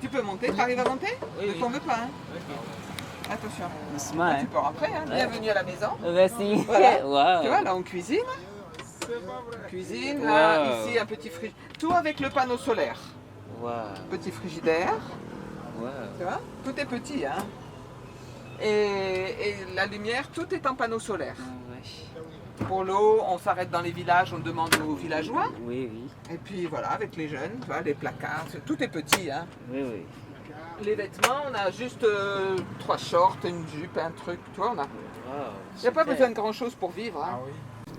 Tu peux monter, tu arrives à monter? Oui, Ne oui. tombe pas, hein? Ok. Attention. Doucement, Ah, hein. tu peux rentrer, hein? Bienvenue à la maison. Merci. Voilà. Wow. Tu vois, là on cuisine. Cuisine, là, Wow. ici un petit frigidaire. Tout avec le panneau solaire. Wow. Petit frigidaire, Wow. tu vois? Tout est petit, hein? Et la lumière, tout est en panneau solaire. Ah, wesh. Pour l'eau, on s'arrête dans les villages, on demande aux villageois. Oui, oui. Et puis voilà, avec les jeunes, tu vois, les placards, tout est petit, hein? Oui, oui. Les vêtements, on a juste 3 shorts, une jupe, un truc, tu vois, on a... Wow. Il n'y a pas Super. besoin de grand chose pour vivre, hein?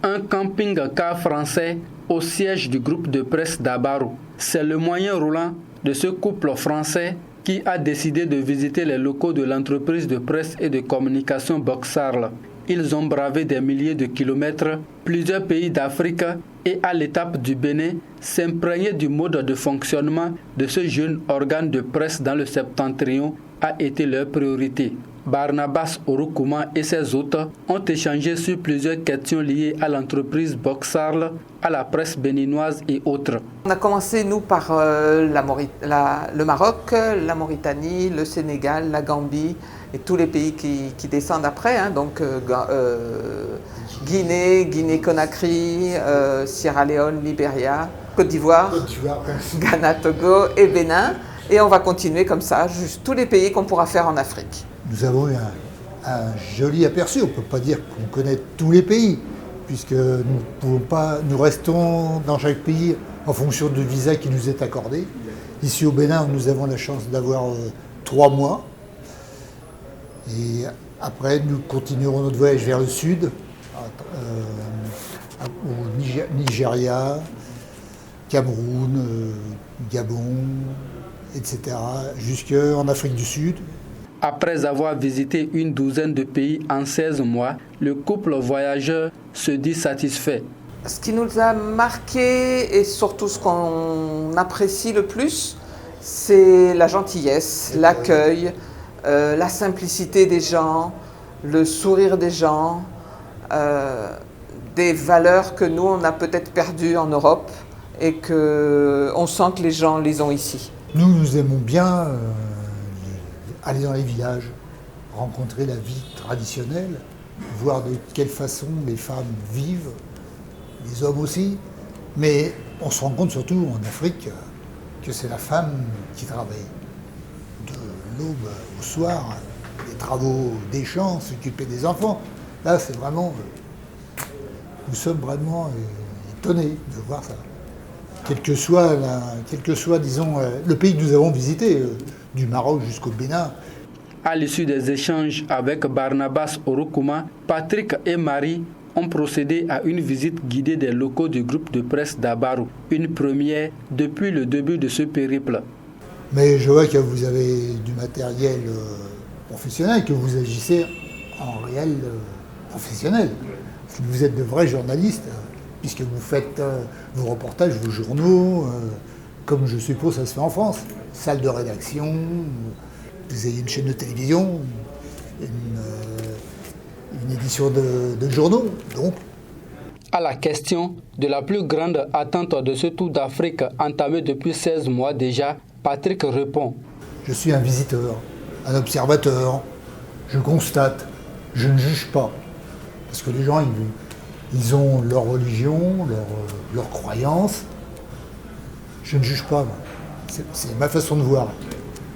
Un camping-car français au siège du groupe de presse d'Abarou. C'est le moyen roulant de ce couple français qui a décidé de visiter les locaux de l'entreprise de presse et de communication Boxarl. Ils ont bravé des milliers de kilomètres, plusieurs pays d'Afrique et à l'étape du Bénin, s'imprégner du mode de fonctionnement de ce jeune organe de presse dans le septentrion a été leur priorité. Barnabas Orokouma et ses hôtes ont échangé sur plusieurs questions liées à l'entreprise Boxarl, à la presse béninoise et autres. On a commencé, nous, par le Maroc, la Mauritanie, le Sénégal, la Gambie et tous les pays qui descendent après, hein, donc Guinée, Guinée-Conakry, Sierra Leone, Libéria, Côte d'Ivoire, Ghana, Togo et Bénin. Et on va continuer comme ça, juste tous les pays qu'on pourra faire en Afrique. Nous avons eu un joli aperçu. On ne peut pas dire qu'on connaît tous les pays, puisque nous restons dans chaque pays en fonction du visa qui nous est accordé. Ici au Bénin, nous avons la chance d'avoir 3 mois. Et après, nous continuerons notre voyage vers le sud, au Nigeria, Cameroun, Gabon, etc., jusqu'en Afrique du Sud. Après avoir visité une douzaine de pays en 16 mois, le couple voyageur se dit satisfait. Ce qui nous a marqué et surtout ce qu'on apprécie le plus, c'est la gentillesse, l'accueil, la simplicité des gens, le sourire des gens, des valeurs que nous, on a peut-être perdues en Europe et qu'on sent que les gens les ont ici. Nous aimons bien aller dans les villages, rencontrer la vie traditionnelle, voir de quelle façon les femmes vivent, les hommes aussi. Mais on se rend compte surtout en Afrique que c'est la femme qui travaille. De l'aube au soir, les travaux des champs, s'occuper des enfants. Là, c'est vraiment... nous sommes vraiment étonnés de voir ça. Quel que soit, disons, le pays que nous avons visité, du Maroc jusqu'au Bénin. À l'issue des échanges avec Barnabas Orokouma, Patrick et Marie ont procédé à une visite guidée des locaux du groupe de presse d'Abarou, une première depuis le début de ce périple. Mais je vois que vous avez du matériel professionnel, que vous agissez en réel professionnel. Vous êtes de vrais journalistes, puisque vous faites vos reportages, vos journaux, comme je suppose ça se fait en France. Salle de rédaction, vous avez une chaîne de télévision, une édition de journaux, donc. À la question de la plus grande attente de ce tour d'Afrique entamé depuis 16 mois déjà, Patrick répond. Je suis un visiteur, un observateur, je constate, je ne juge pas. Parce que les gens, ils ont leur religion, leur croyance. Je ne juge pas, moi. C'est ma façon de voir.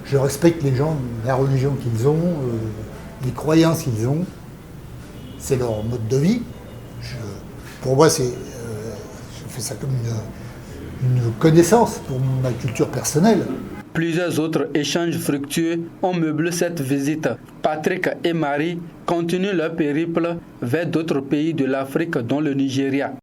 Je respecte les gens, la religion qu'ils ont, les croyances qu'ils ont. C'est leur mode de vie. Pour moi, je fais ça comme une connaissance pour ma culture personnelle. Plusieurs autres échanges fructueux ont meublé cette visite. Patrick et Marie continuent leur périple vers d'autres pays de l'Afrique, dont le Nigeria.